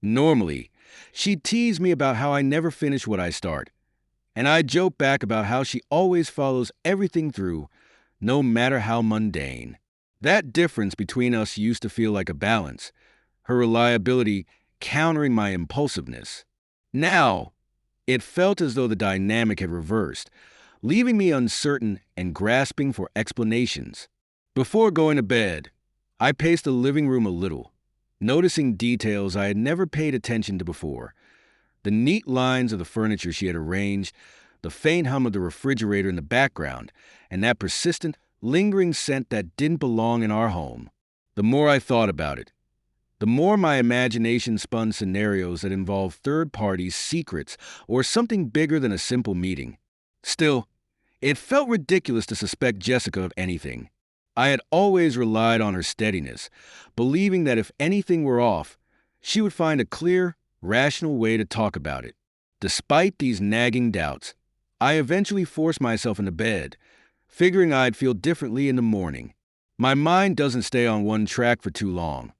Normally, she'd tease me about how I never finish what I start, and I'd joke back about how she always follows everything through, no matter how mundane. That difference between us used to feel like a balance, her reliability countering my impulsiveness. Now, it felt as though the dynamic had reversed, leaving me uncertain and grasping for explanations. Before going to bed, I paced the living room a little, noticing details I had never paid attention to before. The neat lines of the furniture she had arranged, the faint hum of the refrigerator in the background, and that persistent, lingering scent that didn't belong in our home. The more I thought about it, the more my imagination spun scenarios that involved third parties, secrets, or something bigger than a simple meeting. Still, it felt ridiculous to suspect Jessica of anything. I had always relied on her steadiness, believing that if anything were off, she would find a clear, rational way to talk about it. Despite these nagging doubts, I eventually forced myself into bed, figuring I'd feel differently in the morning. My mind doesn't stay on one track for too long.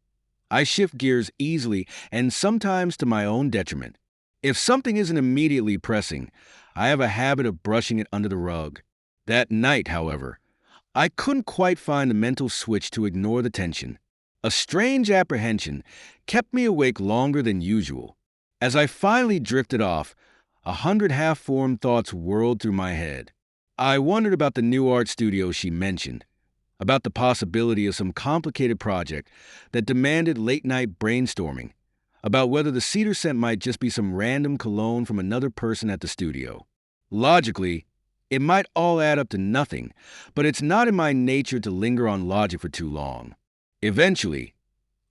I shift gears easily and sometimes to my own detriment. If something isn't immediately pressing, I have a habit of brushing it under the rug. That night, however, I couldn't quite find the mental switch to ignore the tension. A strange apprehension kept me awake longer than usual. As I finally drifted off, 100 half-formed thoughts whirled through my head. I wondered about the new art studio she mentioned, about the possibility of some complicated project that demanded late-night brainstorming, about whether the cedar scent might just be some random cologne from another person at the studio. Logically, it might all add up to nothing, but it's not in my nature to linger on logic for too long. Eventually,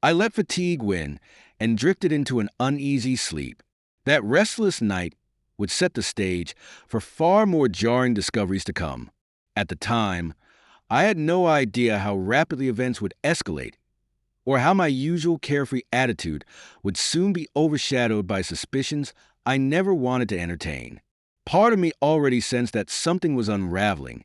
I let fatigue win and drifted into an uneasy sleep. That restless night would set the stage for far more jarring discoveries to come. At the time, I had no idea how rapidly events would escalate, or how my usual carefree attitude would soon be overshadowed by suspicions I never wanted to entertain. Part of me already sensed that something was unraveling,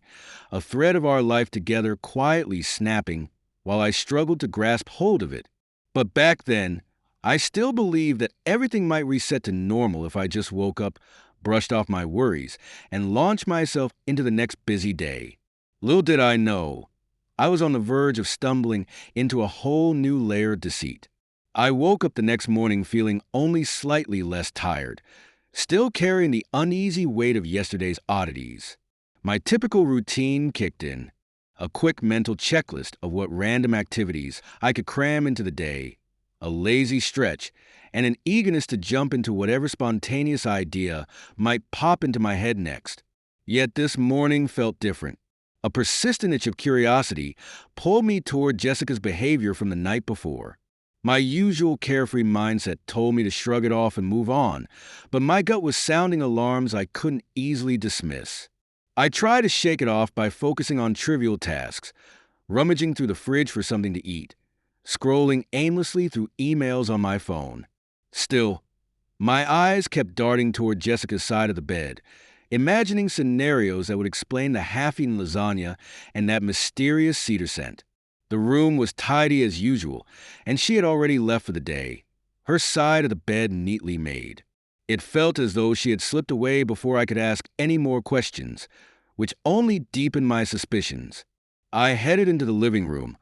a thread of our life together quietly snapping while I struggled to grasp hold of it. But back then, I still believed that everything might reset to normal if I just woke up, brushed off my worries, and launched myself into the next busy day. Little did I know, I was on the verge of stumbling into a whole new layer of deceit. I woke up the next morning feeling only slightly less tired, still carrying the uneasy weight of yesterday's oddities. My typical routine kicked in, a quick mental checklist of what random activities I could cram into the day, a lazy stretch, and an eagerness to jump into whatever spontaneous idea might pop into my head next. Yet this morning felt different. A persistent itch of curiosity pulled me toward Jessica's behavior from the night before. My usual carefree mindset told me to shrug it off and move on, but my gut was sounding alarms I couldn't easily dismiss. I tried to shake it off by focusing on trivial tasks, rummaging through the fridge for something to eat, scrolling aimlessly through emails on my phone. Still, my eyes kept darting toward Jessica's side of the bed, imagining scenarios that would explain the half-eaten lasagna and that mysterious cedar scent. The room was tidy as usual, and she had already left for the day, her side of the bed neatly made. It felt as though she had slipped away before I could ask any more questions, which only deepened my suspicions. I headed into the living room,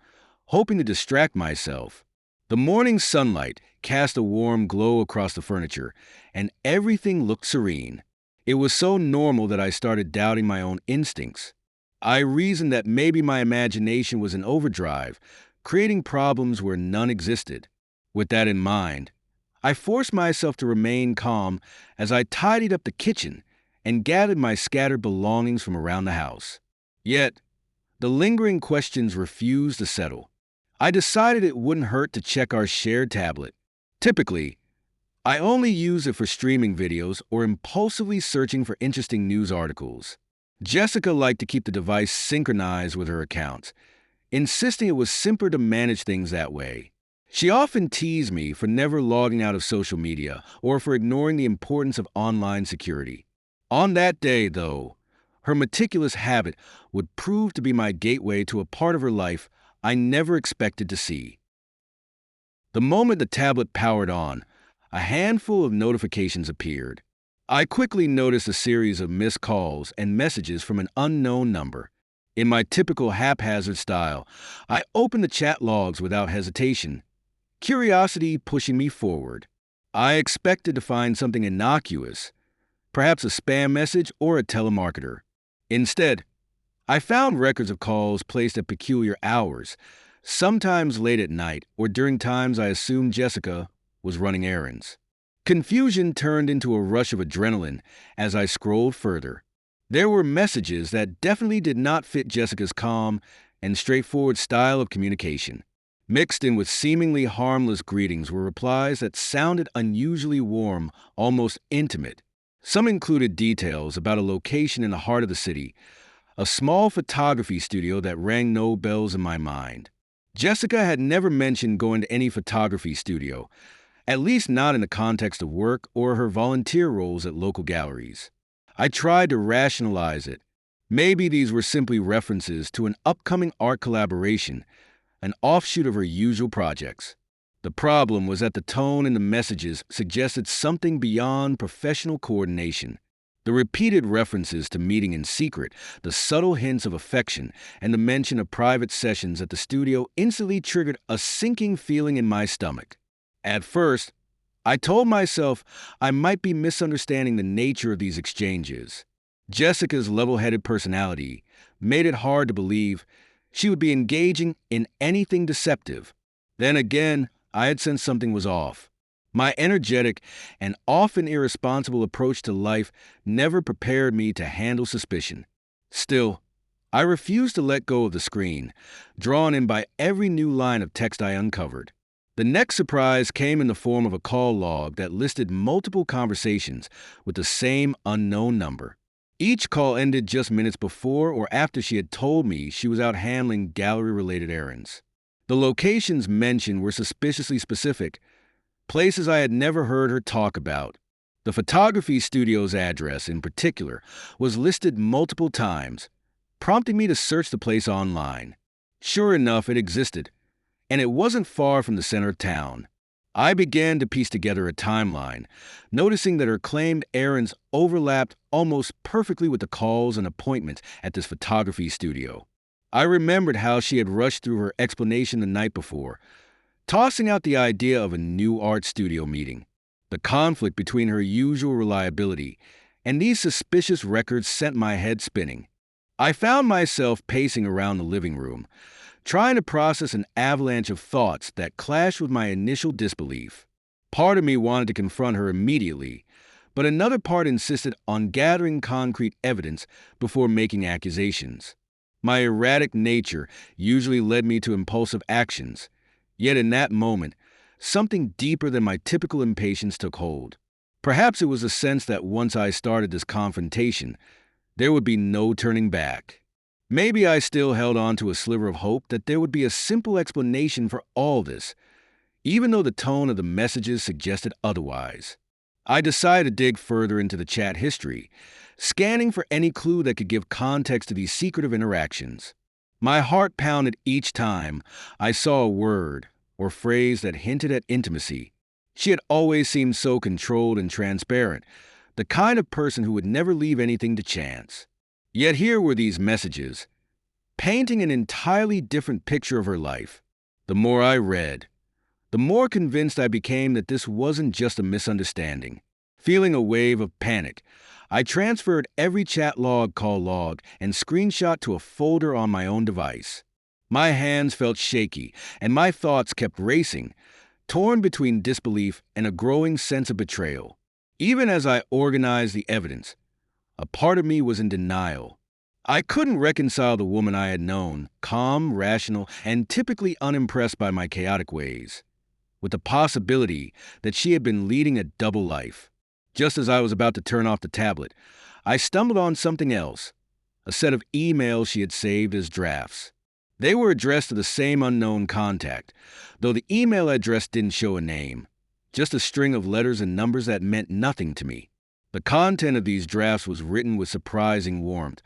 hoping to distract myself. The morning sunlight cast a warm glow across the furniture, and everything looked serene. It was so normal that I started doubting my own instincts. I reasoned that maybe my imagination was in overdrive, creating problems where none existed. With that in mind, I forced myself to remain calm as I tidied up the kitchen and gathered my scattered belongings from around the house. Yet, the lingering questions refused to settle. I decided it wouldn't hurt to check our shared tablet. Typically, I only use it for streaming videos or impulsively searching for interesting news articles. Jessica liked to keep the device synchronized with her accounts, insisting it was simpler to manage things that way. She often teased me for never logging out of social media or for ignoring the importance of online security. On that day, though, her meticulous habit would prove to be my gateway to a part of her life I never expected to see. The moment the tablet powered on, A handful of notifications appeared. I quickly noticed a series of missed calls and messages from an unknown number. In my typical haphazard style, I opened the chat logs without hesitation, curiosity pushing me forward. I expected to find something innocuous, perhaps a spam message or a telemarketer. Instead, I found records of calls placed at peculiar hours, sometimes late at night or during times I assumed Jessica was running errands. Confusion turned into a rush of adrenaline as I scrolled further. There were messages that definitely did not fit Jessica's calm and straightforward style of communication. Mixed in with seemingly harmless greetings were replies that sounded unusually warm, almost intimate. Some included details about a location in the heart of the city, a small photography studio that rang no bells in my mind. Jessica had never mentioned going to any photography studio, at least not in the context of work or her volunteer roles at local galleries. I tried to rationalize it. Maybe these were simply references to an upcoming art collaboration, an offshoot of her usual projects. The problem was that the tone in the messages suggested something beyond professional coordination. The repeated references to meeting in secret, the subtle hints of affection, and the mention of private sessions at the studio instantly triggered a sinking feeling in my stomach. At first, I told myself I might be misunderstanding the nature of these exchanges. Jessica's level-headed personality made it hard to believe she would be engaging in anything deceptive. Then again, I had sensed something was off. My energetic and often irresponsible approach to life never prepared me to handle suspicion. Still, I refused to let go of the screen, drawn in by every new line of text I uncovered. The next surprise came in the form of a call log that listed multiple conversations with the same unknown number. Each call ended just minutes before or after she had told me she was out handling gallery-related errands. The locations mentioned were suspiciously specific, places I had never heard her talk about. The photography studio's address, in particular, was listed multiple times, prompting me to search the place online. Sure enough, it existed, and it wasn't far from the center of town. I began to piece together a timeline, noticing that her claimed errands overlapped almost perfectly with the calls and appointments at this photography studio. I remembered how she had rushed through her explanation the night before, tossing out the idea of a new art studio meeting. The conflict between her usual reliability and these suspicious records sent my head spinning. I found myself pacing around the living room, trying to process an avalanche of thoughts that clashed with my initial disbelief. Part of me wanted to confront her immediately, but another part insisted on gathering concrete evidence before making accusations. My erratic nature usually led me to impulsive actions, yet in that moment, something deeper than my typical impatience took hold. Perhaps it was a sense that once I started this confrontation, there would be no turning back. Maybe I still held on to a sliver of hope that there would be a simple explanation for all this, even though the tone of the messages suggested otherwise. I decided to dig further into the chat history, scanning for any clue that could give context to these secretive interactions. My heart pounded each time I saw a word or phrase that hinted at intimacy. She had always seemed so controlled and transparent, the kind of person who would never leave anything to chance. Yet here were these messages, painting an entirely different picture of her life. The more I read, the more convinced I became that this wasn't just a misunderstanding. Feeling a wave of panic, I transferred every chat log, call log, and screenshot to a folder on my own device. My hands felt shaky, and my thoughts kept racing, torn between disbelief and a growing sense of betrayal. Even as I organized the evidence, a part of me was in denial. I couldn't reconcile the woman I had known, calm, rational, and typically unimpressed by my chaotic ways, with the possibility that she had been leading a double life. Just as I was about to turn off the tablet, I stumbled on something else, a set of emails she had saved as drafts. They were addressed to the same unknown contact, though the email address didn't show a name, just a string of letters and numbers that meant nothing to me. The content of these drafts was written with surprising warmth,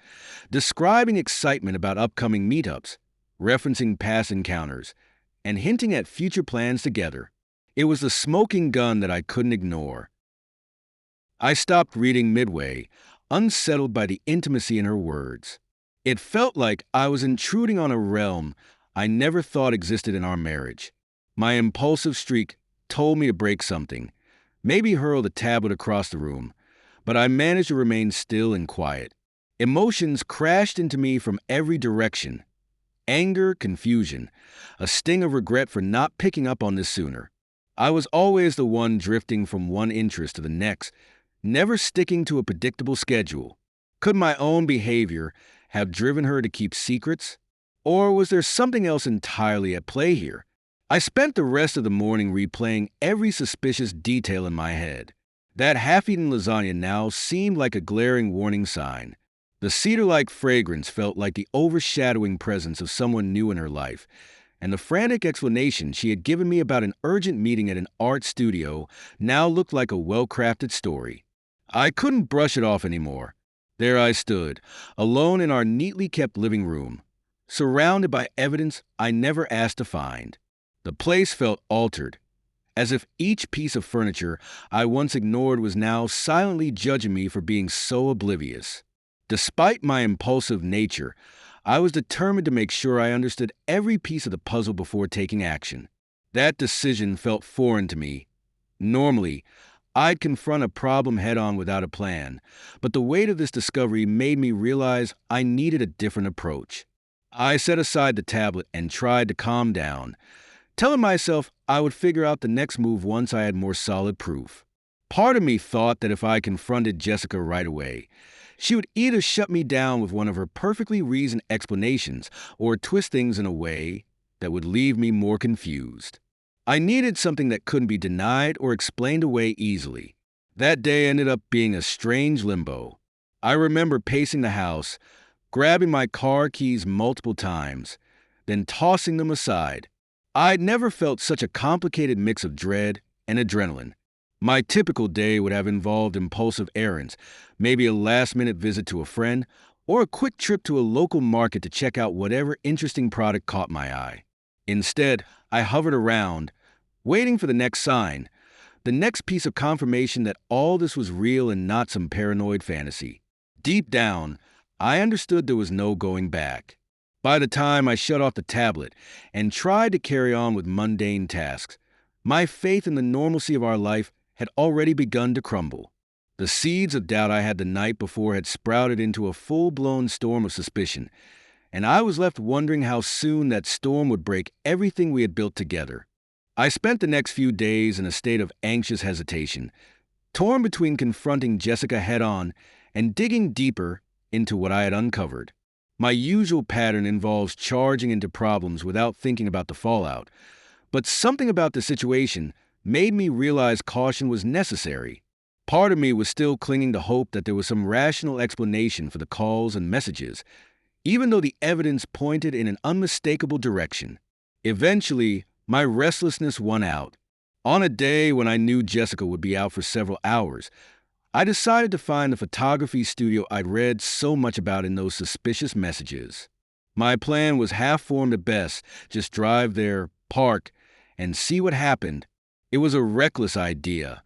describing excitement about upcoming meetups, referencing past encounters, and hinting at future plans together. It was the smoking gun that I couldn't ignore. I stopped reading midway, unsettled by the intimacy in her words. It felt like I was intruding on a realm I never thought existed in our marriage. My impulsive streak told me to break something, maybe hurl the tablet across the room, but I managed to remain still and quiet. Emotions crashed into me from every direction. Anger, confusion, a sting of regret for not picking up on this sooner. I was always the one drifting from one interest to the next, never sticking to a predictable schedule. Could my own behavior have driven her to keep secrets? Or was there something else entirely at play here? I spent the rest of the morning replaying every suspicious detail in my head. That half-eaten lasagna now seemed like a glaring warning sign. The cedar-like fragrance felt like the overshadowing presence of someone new in her life, and the frantic explanation she had given me about an urgent meeting at an art studio now looked like a well-crafted story. I couldn't brush it off anymore. There I stood, alone in our neatly kept living room, surrounded by evidence I never asked to find. The place felt altered, as if each piece of furniture I once ignored was now silently judging me for being so oblivious. Despite my impulsive nature, I was determined to make sure I understood every piece of the puzzle before taking action. That decision felt foreign to me. Normally, I'd confront a problem head-on without a plan, but the weight of this discovery made me realize I needed a different approach. I set aside the tablet and tried to calm down, telling myself I would figure out the next move once I had more solid proof. Part of me thought that if I confronted Jessica right away, she would either shut me down with one of her perfectly reasoned explanations or twist things in a way that would leave me more confused. I needed something that couldn't be denied or explained away easily. That day ended up being a strange limbo. I remember pacing the house, grabbing my car keys multiple times, then tossing them aside. I'd never felt such a complicated mix of dread and adrenaline. My typical day would have involved impulsive errands, maybe a last-minute visit to a friend, or a quick trip to a local market to check out whatever interesting product caught my eye. Instead, I hovered around, waiting for the next sign, the next piece of confirmation that all this was real and not some paranoid fantasy. Deep down, I understood there was no going back. By the time I shut off the tablet and tried to carry on with mundane tasks, my faith in the normalcy of our life had already begun to crumble. The seeds of doubt I had the night before had sprouted into a full-blown storm of suspicion, and I was left wondering how soon that storm would break everything we had built together. I spent the next few days in a state of anxious hesitation, torn between confronting Jessica head-on and digging deeper into what I had uncovered. My usual pattern involves charging into problems without thinking about the fallout, but something about the situation made me realize caution was necessary. Part of me was still clinging to hope that there was some rational explanation for the calls and messages, even though the evidence pointed in an unmistakable direction. Eventually, my restlessness won out. On a day when I knew Jessica would be out for several hours, I decided to find the photography studio I'd read so much about in those suspicious messages. My plan was half-formed at best, just drive there, park, and see what happened. It was a reckless idea,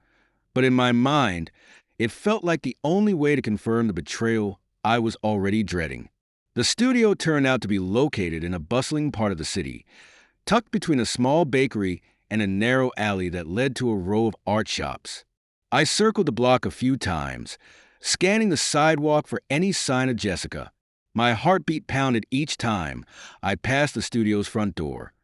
but in my mind, it felt like the only way to confirm the betrayal I was already dreading. The studio turned out to be located in a bustling part of the city, tucked between a small bakery and a narrow alley that led to a row of art shops. I circled the block a few times, scanning the sidewalk for any sign of Jessica. My heartbeat pounded each time I passed the studio's front door,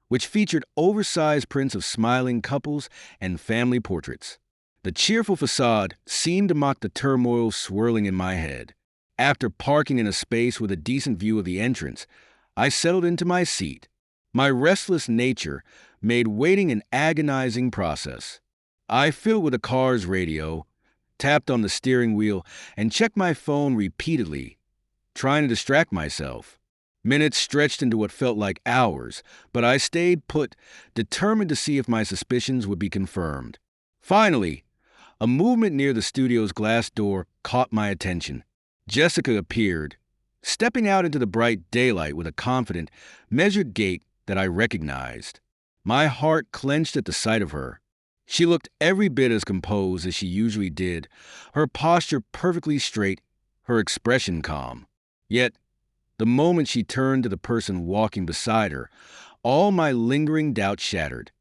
which featured oversized prints of smiling couples and family portraits. The cheerful facade seemed to mock the turmoil swirling in my head. After parking in a space with a decent view of the entrance, I settled into my seat. My restless nature made waiting an agonizing process. I fiddled with the car's radio, tapped on the steering wheel, and checked my phone repeatedly, trying to distract myself. Minutes stretched into what felt like hours, but I stayed put, determined to see if my suspicions would be confirmed. Finally, a movement near the studio's glass door caught my attention. Jessica appeared, stepping out into the bright daylight with a confident, measured gait that I recognized. My heart clenched at the sight of her. She looked every bit as composed as she usually did, her posture perfectly straight, her expression calm. Yet, the moment she turned to the person walking beside her, all my lingering doubts shattered.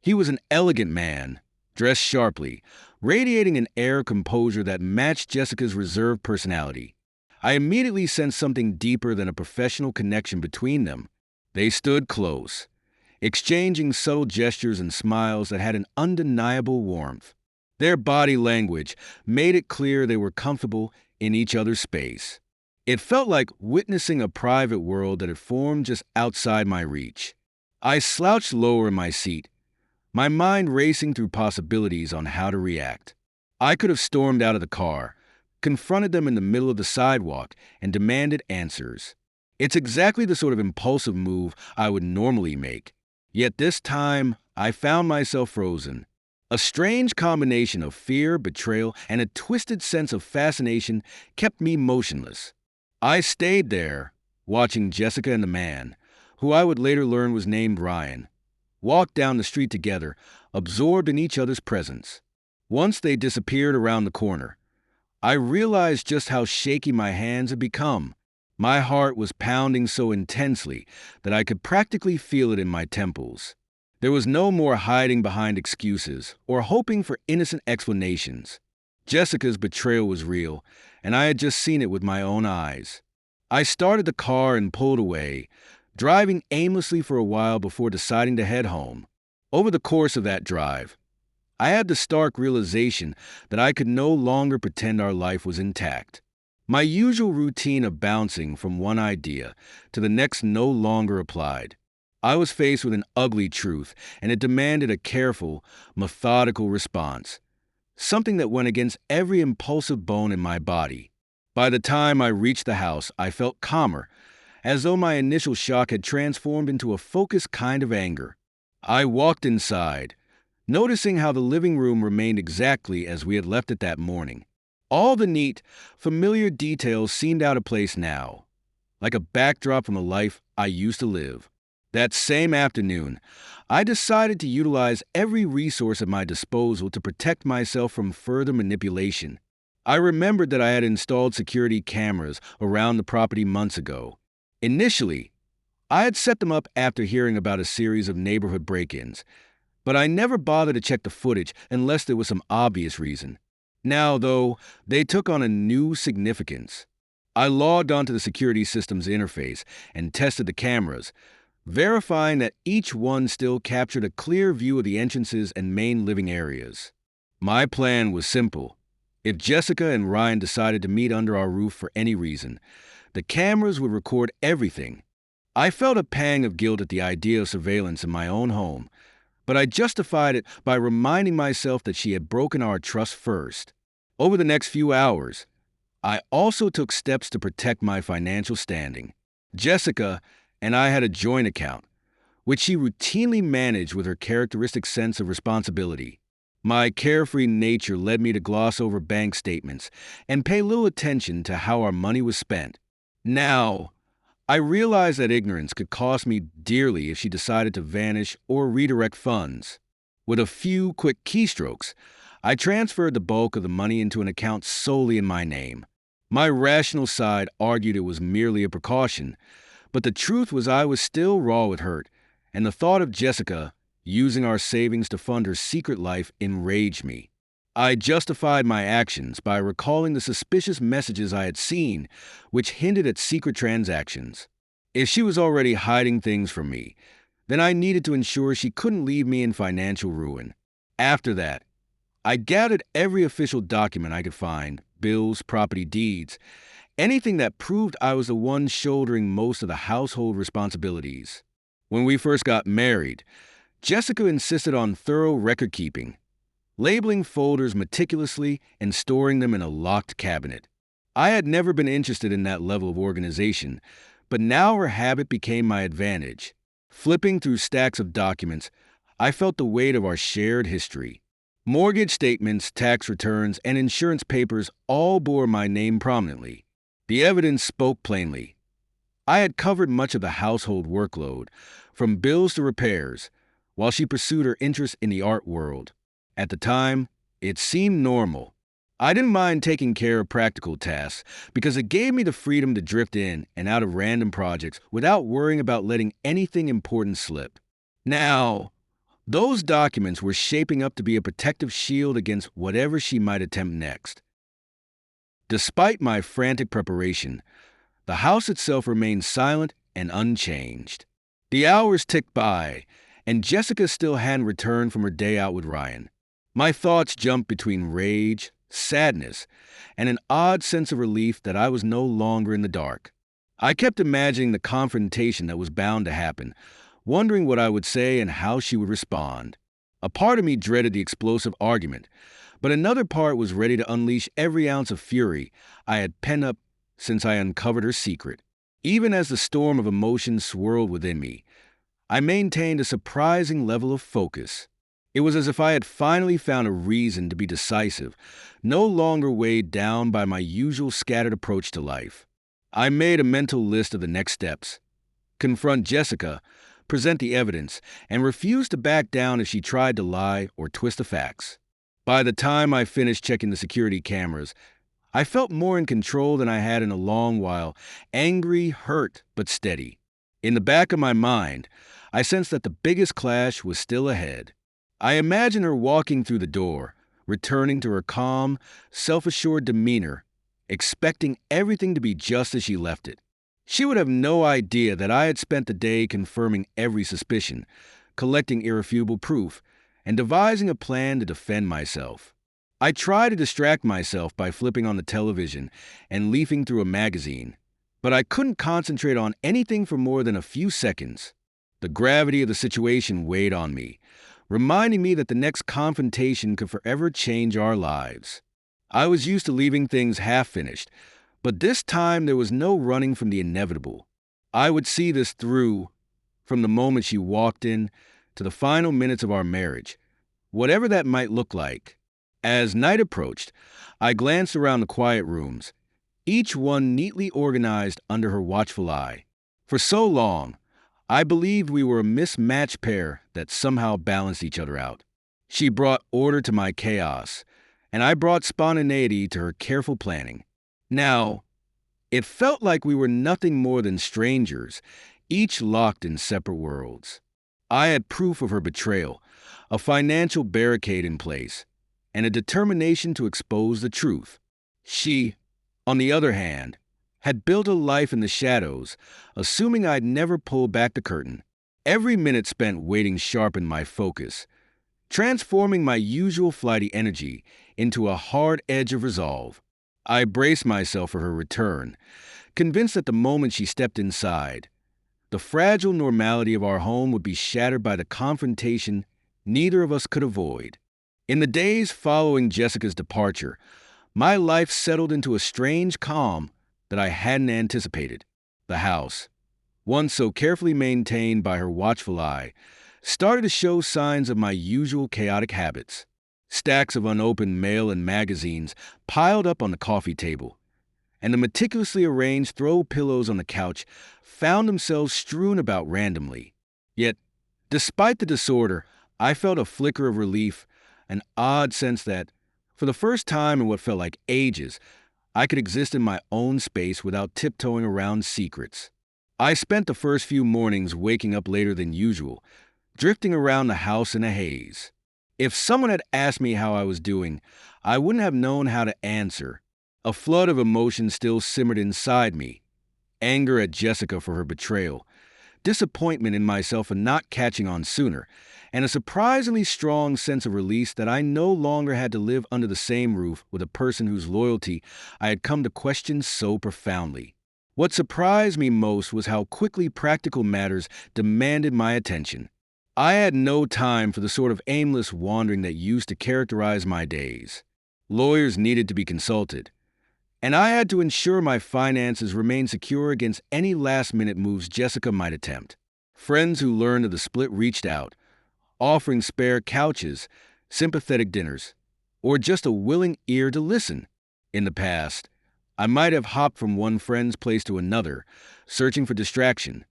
He was an elegant man, dressed sharply, radiating an air of composure that matched Jessica's reserved personality. I immediately sensed something deeper than a professional connection between them. They stood close, exchanging subtle gestures and smiles that had an undeniable warmth. Their body language made it clear they were comfortable in each other's space. It felt like witnessing a private world that had formed just outside my reach. I slouched lower in my seat, my mind racing through possibilities on how to react. I could have stormed out of the car, confronted them in the middle of the sidewalk, and demanded answers. It's exactly the sort of impulsive move I would normally make. Yet this time, I found myself frozen. A strange combination of fear, betrayal, and a twisted sense of fascination kept me motionless. I stayed there, watching Jessica and the man, who I would later learn was named Ryan, walk down the street together, absorbed in each other's presence. Once they disappeared around the corner, I realized just how shaky my hands had become. My heart was pounding so intensely that I could practically feel it in my temples. There was no more hiding behind excuses or hoping for innocent explanations. Jessica's betrayal was real, and I had just seen it with my own eyes. I started the car and pulled away, driving aimlessly for a while before deciding to head home. Over the course of that drive, I had the stark realization that I could no longer pretend our life was intact. My usual routine of bouncing from one idea to the next no longer applied. I was faced with an ugly truth, and it demanded a careful, methodical response, something that went against every impulsive bone in my body. By the time I reached the house, I felt calmer, as though my initial shock had transformed into a focused kind of anger. I walked inside, noticing how the living room remained exactly as we had left it that morning. All the neat, familiar details seemed out of place now, like a backdrop from the life I used to live. That same afternoon, I decided to utilize every resource at my disposal to protect myself from further manipulation. I remembered that I had installed security cameras around the property months ago. Initially, I had set them up after hearing about a series of neighborhood break-ins, but I never bothered to check the footage unless there was some obvious reason. Now, though, they took on a new significance. I logged onto the security system's interface and tested the cameras, verifying that each one still captured a clear view of the entrances and main living areas. My plan was simple. If Jessica and Ryan decided to meet under our roof for any reason, the cameras would record everything. I felt a pang of guilt at the idea of surveillance in my own home, but I justified it by reminding myself that she had broken our trust first. Over the next few hours, I also took steps to protect my financial standing. Jessica and I had a joint account, which she routinely managed with her characteristic sense of responsibility. My carefree nature led me to gloss over bank statements and pay little attention to how our money was spent. Now, I realized that ignorance could cost me dearly if she decided to vanish or redirect funds. With a few quick keystrokes, I transferred the bulk of the money into an account solely in my name. My rational side argued it was merely a precaution, but the truth was I was still raw with hurt, and the thought of Jessica using our savings to fund her secret life enraged me. I justified my actions by recalling the suspicious messages I had seen, which hinted at secret transactions. If she was already hiding things from me, then I needed to ensure she couldn't leave me in financial ruin. After that, I gathered every official document I could find, bills, property deeds, anything that proved I was the one shouldering most of the household responsibilities. When we first got married, Jessica insisted on thorough record keeping, labeling folders meticulously and storing them in a locked cabinet. I had never been interested in that level of organization, but now her habit became my advantage. Flipping through stacks of documents, I felt the weight of our shared history. Mortgage statements, tax returns, and insurance papers all bore my name prominently. The evidence spoke plainly. I had covered much of the household workload, from bills to repairs, while she pursued her interest in the art world. At the time, it seemed normal. I didn't mind taking care of practical tasks because it gave me the freedom to drift in and out of random projects without worrying about letting anything important slip. Now, those documents were shaping up to be a protective shield against whatever she might attempt next. Despite my frantic preparation, the house itself remained silent and unchanged. The hours ticked by, and Jessica still hadn't returned from her day out with Ryan. My thoughts jumped between rage, sadness, and an odd sense of relief that I was no longer in the dark. I kept imagining the confrontation that was bound to happen, wondering what I would say and how she would respond. A part of me dreaded the explosive argument, but another part was ready to unleash every ounce of fury I had pent up since I uncovered her secret. Even as the storm of emotions swirled within me, I maintained a surprising level of focus. It was as if I had finally found a reason to be decisive, no longer weighed down by my usual scattered approach to life. I made a mental list of the next steps: confront Jessica, present the evidence, and refuse to back down if she tried to lie or twist the facts. By the time I finished checking the security cameras, I felt more in control than I had in a long while, angry, hurt, but steady. In the back of my mind, I sensed that the biggest clash was still ahead. I imagined her walking through the door, returning to her calm, self-assured demeanor, expecting everything to be just as she left it. She would have no idea that I had spent the day confirming every suspicion, collecting irrefutable proof, and devising a plan to defend myself. I tried to distract myself by flipping on the television and leafing through a magazine, but I couldn't concentrate on anything for more than a few seconds. The gravity of the situation weighed on me, reminding me that the next confrontation could forever change our lives. I was used to leaving things half-finished, but this time there was no running from the inevitable. I would see this through, from the moment she walked in to the final minutes of our marriage, whatever that might look like. As night approached, I glanced around the quiet rooms, each one neatly organized under her watchful eye. For so long, I believed we were a mismatched pair that somehow balanced each other out. She brought order to my chaos, and I brought spontaneity to her careful planning. Now, it felt like we were nothing more than strangers, each locked in separate worlds. I had proof of her betrayal, a financial barricade in place, and a determination to expose the truth. She, on the other hand, had built a life in the shadows, assuming I'd never pull back the curtain. Every minute spent waiting sharpened my focus, transforming my usual flighty energy into a hard edge of resolve. I braced myself for her return, convinced that the moment she stepped inside, the fragile normality of our home would be shattered by the confrontation neither of us could avoid. In the days following Jessica's departure, my life settled into a strange calm that I hadn't anticipated. The house, once so carefully maintained by her watchful eye, started to show signs of my usual chaotic habits. Stacks of unopened mail and magazines piled up on the coffee table, and the meticulously arranged throw pillows on the couch found themselves strewn about randomly. Yet, despite the disorder, I felt a flicker of relief, an odd sense that, for the first time in what felt like ages, I could exist in my own space without tiptoeing around secrets. I spent the first few mornings waking up later than usual, drifting around the house in a haze. If someone had asked me how I was doing, I wouldn't have known how to answer. A flood of emotion still simmered inside me: anger at Jessica for her betrayal, disappointment in myself for not catching on sooner, and a surprisingly strong sense of release that I no longer had to live under the same roof with a person whose loyalty I had come to question so profoundly. What surprised me most was how quickly practical matters demanded my attention. I had no time for the sort of aimless wandering that used to characterize my days. Lawyers needed to be consulted, and I had to ensure my finances remained secure against any last-minute moves Jessica might attempt. Friends who learned of the split reached out, offering spare couches, sympathetic dinners, or just a willing ear to listen. In the past, I might have hopped from one friend's place to another, searching for distraction.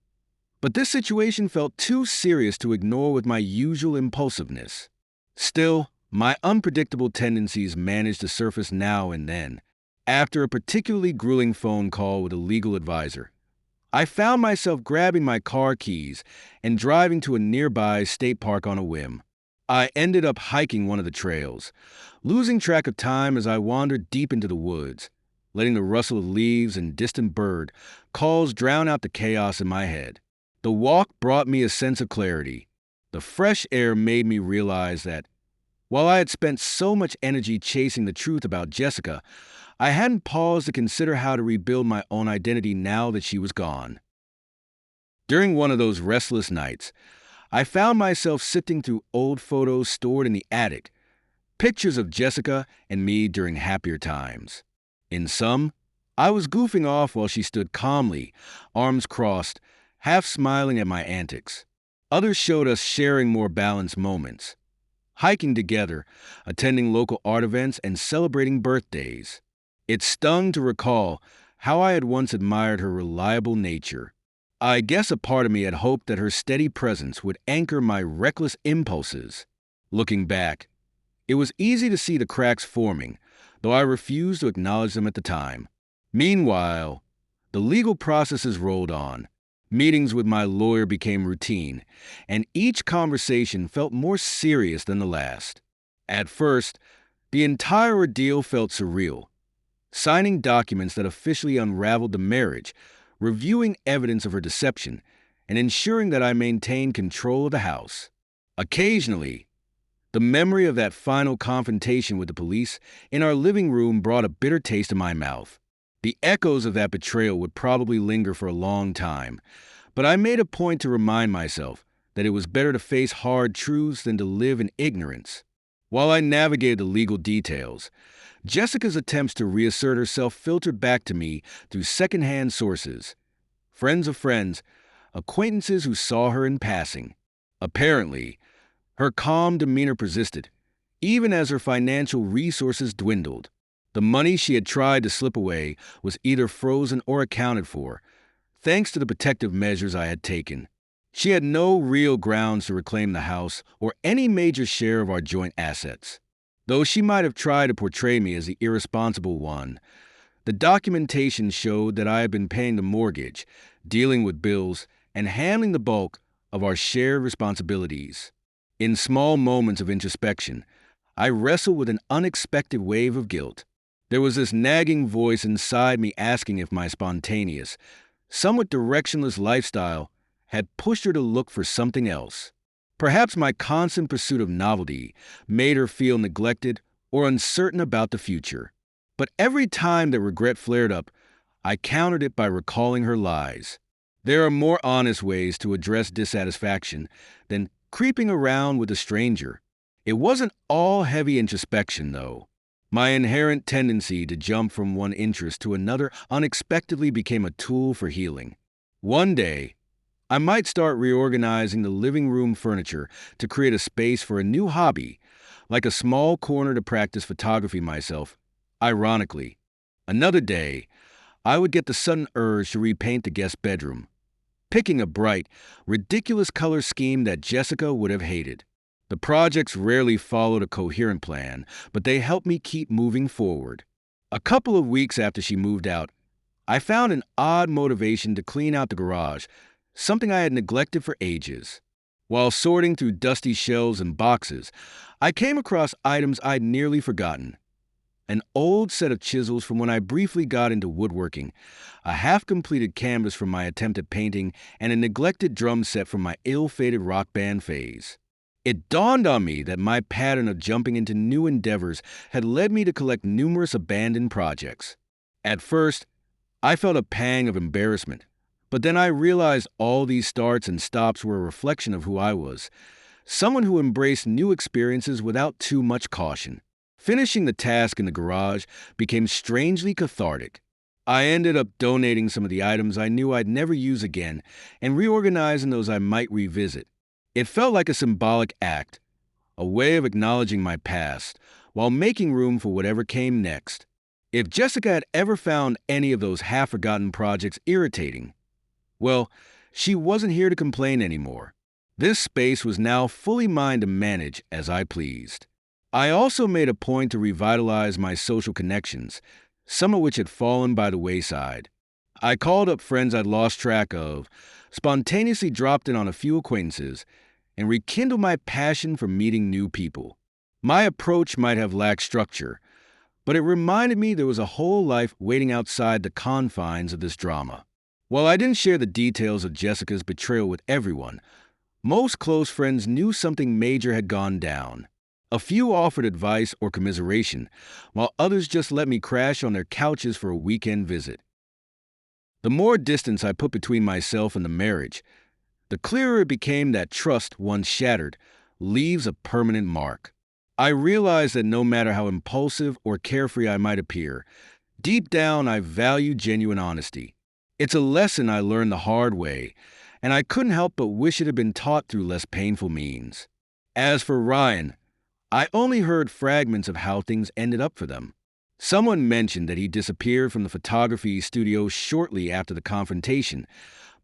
But this situation felt too serious to ignore with my usual impulsiveness. Still, my unpredictable tendencies managed to surface now and then. After a particularly grueling phone call with a legal advisor, I found myself grabbing my car keys and driving to a nearby state park on a whim. I ended up hiking one of the trails, losing track of time as I wandered deep into the woods, letting the rustle of leaves and distant bird calls drown out the chaos in my head. The walk brought me a sense of clarity. The fresh air made me realize that, while I had spent so much energy chasing the truth about Jessica, I hadn't paused to consider how to rebuild my own identity now that she was gone. During one of those restless nights, I found myself sifting through old photos stored in the attic, pictures of Jessica and me during happier times. In some, I was goofing off while she stood calmly, arms crossed, half smiling at my antics. Others showed us sharing more balanced moments, hiking together, attending local art events, and celebrating birthdays. It stung to recall how I had once admired her reliable nature. I guess a part of me had hoped that her steady presence would anchor my reckless impulses. Looking back, it was easy to see the cracks forming, though I refused to acknowledge them at the time. Meanwhile, the legal processes rolled on. Meetings with my lawyer became routine, and each conversation felt more serious than the last. At first, the entire ordeal felt surreal. Signing documents that officially unraveled the marriage, reviewing evidence of her deception, and ensuring that I maintained control of the house. Occasionally, the memory of that final confrontation with the police in our living room brought a bitter taste in my mouth. The echoes of that betrayal would probably linger for a long time, but I made a point to remind myself that it was better to face hard truths than to live in ignorance. While I navigated the legal details, Jessica's attempts to reassert herself filtered back to me through secondhand sources, friends of friends, acquaintances who saw her in passing. Apparently, her calm demeanor persisted, even as her financial resources dwindled. The money she had tried to slip away was either frozen or accounted for, thanks to the protective measures I had taken. She had no real grounds to reclaim the house or any major share of our joint assets. Though she might have tried to portray me as the irresponsible one, the documentation showed that I had been paying the mortgage, dealing with bills, and handling the bulk of our shared responsibilities. In small moments of introspection, I wrestled with an unexpected wave of guilt. There was this nagging voice inside me asking if my spontaneous, somewhat directionless lifestyle had pushed her to look for something else. Perhaps my constant pursuit of novelty made her feel neglected or uncertain about the future. But every time that regret flared up, I countered it by recalling her lies. There are more honest ways to address dissatisfaction than creeping around with a stranger. It wasn't all heavy introspection, though. My inherent tendency to jump from one interest to another unexpectedly became a tool for healing. One day, I might start reorganizing the living room furniture to create a space for a new hobby, like a small corner to practice photography myself. Ironically, another day, I would get the sudden urge to repaint the guest bedroom, picking a bright, ridiculous color scheme that Jessica would have hated. The projects rarely followed a coherent plan, but they helped me keep moving forward. A couple of weeks after she moved out, I found an odd motivation to clean out the garage, something I had neglected for ages. While sorting through dusty shelves and boxes, I came across items I'd nearly forgotten. An old set of chisels from when I briefly got into woodworking, a half-completed canvas from my attempt at painting, and a neglected drum set from my ill-fated rock band phase. It dawned on me that my pattern of jumping into new endeavors had led me to collect numerous abandoned projects. At first, I felt a pang of embarrassment, but then I realized all these starts and stops were a reflection of who I was, someone who embraced new experiences without too much caution. Finishing the task in the garage became strangely cathartic. I ended up donating some of the items I knew I'd never use again and reorganizing those I might revisit. It felt like a symbolic act, a way of acknowledging my past, while making room for whatever came next. If Jessica had ever found any of those half-forgotten projects irritating, well, She wasn't here to complain anymore. This space was now fully mine to manage as I pleased. I also made a point to revitalize my social connections, some of which had fallen by the wayside. I called up friends I'd lost track of, spontaneously dropped in on a few acquaintances, and rekindled my passion for meeting new people. My approach might have lacked structure, but it reminded me there was a whole life waiting outside the confines of this drama. While I didn't share the details of Jessica's betrayal with everyone, most close friends knew something major had gone down. A few offered advice or commiseration, while others just let me crash on their couches for a weekend visit. The more distance I put between myself and the marriage, the clearer it became that trust, once shattered, leaves a permanent mark. I realized that no matter how impulsive or carefree I might appear, deep down I value genuine honesty. It's a lesson I learned the hard way, and I couldn't help but wish it had been taught through less painful means. As for Ryan, I only heard fragments of how things ended up for them. Someone mentioned that he disappeared from the photography studio shortly after the confrontation,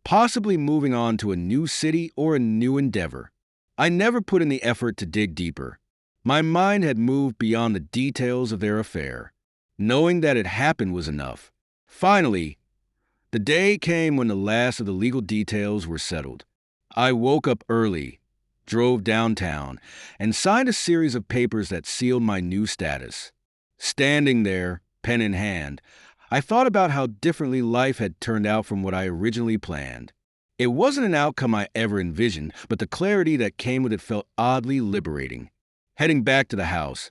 possibly moving on to a new city or a new endeavor. I never put in the effort to dig deeper. My mind had moved beyond the details of their affair. Knowing that it happened was enough. Finally, the day came when the last of the legal details were settled. I woke up early, drove downtown, and signed a series of papers that sealed my new status. Standing there, pen in hand, I thought about how differently life had turned out from what I originally planned. It wasn't an outcome I ever envisioned, but the clarity that came with it felt oddly liberating. Heading back to the house,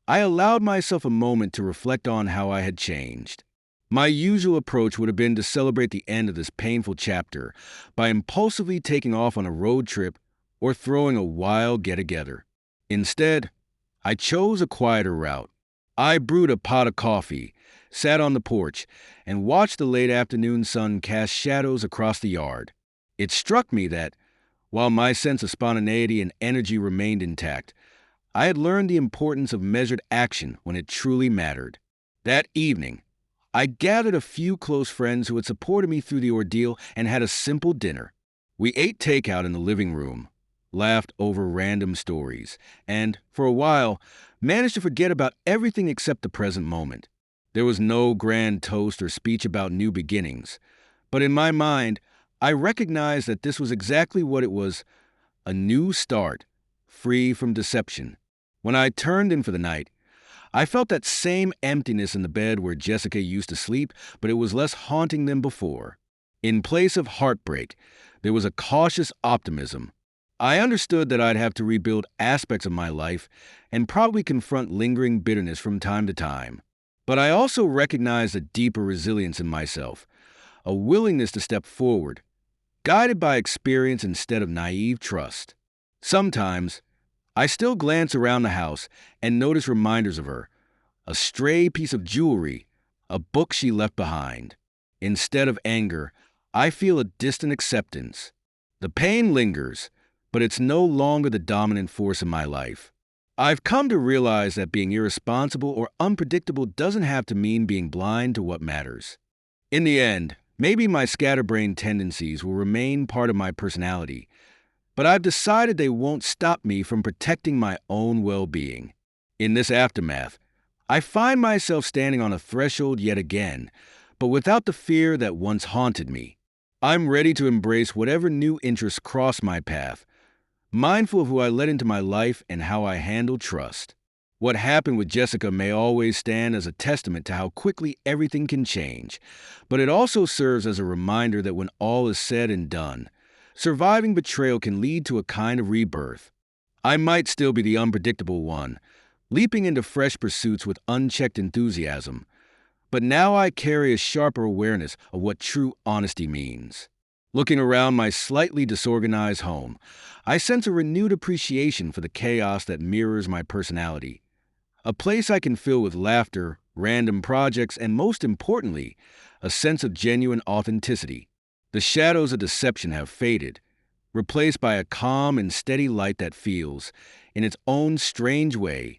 I allowed myself a moment to reflect on how I had changed. My usual approach would have been to celebrate the end of this painful chapter by impulsively taking off on a road trip or throwing a wild get-together. Instead, I chose a quieter route. I brewed a pot of coffee, sat on the porch, and watched the late afternoon sun cast shadows across the yard. It struck me that, while my sense of spontaneity and energy remained intact, I had learned the importance of measured action when it truly mattered. That evening, I gathered a few close friends who had supported me through the ordeal and had a simple dinner. We ate takeout in the living room, laughed over random stories, and, for a while, managed to forget about everything except the present moment. There was no grand toast or speech about new beginnings, but in my mind, I recognized that this was exactly what it was, a new start, free from deception. When I turned in for the night, I felt that same emptiness in the bed where Jessica used to sleep, but it was less haunting than before. In place of heartbreak, there was a cautious optimism. I understood that I'd have to rebuild aspects of my life and probably confront lingering bitterness from time to time. But I also recognized a deeper resilience in myself, a willingness to step forward, guided by experience instead of naive trust. Sometimes, I still glance around the house and notice reminders of her, a stray piece of jewelry, a book she left behind. Instead of anger, I feel a distant acceptance. The pain lingers, but it's no longer the dominant force in my life. I've come to realize that being irresponsible or unpredictable doesn't have to mean being blind to what matters. In the end, maybe my scatterbrained tendencies will remain part of my personality, but I've decided they won't stop me from protecting my own well-being. In this aftermath, I find myself standing on a threshold yet again, but without the fear that once haunted me. I'm ready to embrace whatever new interests cross my path, mindful of who I let into my life and how I handle trust. What happened with Jessica may always stand as a testament to how quickly everything can change, but it also serves as a reminder that when all is said and done, surviving betrayal can lead to a kind of rebirth. I might still be the unpredictable one, leaping into fresh pursuits with unchecked enthusiasm, but now I carry a sharper awareness of what true honesty means. Looking around my slightly disorganized home, I sense a renewed appreciation for the chaos that mirrors my personality. A place I can fill with laughter, random projects, and most importantly, a sense of genuine authenticity. The shadows of deception have faded, replaced by a calm and steady light that feels, in its own strange way,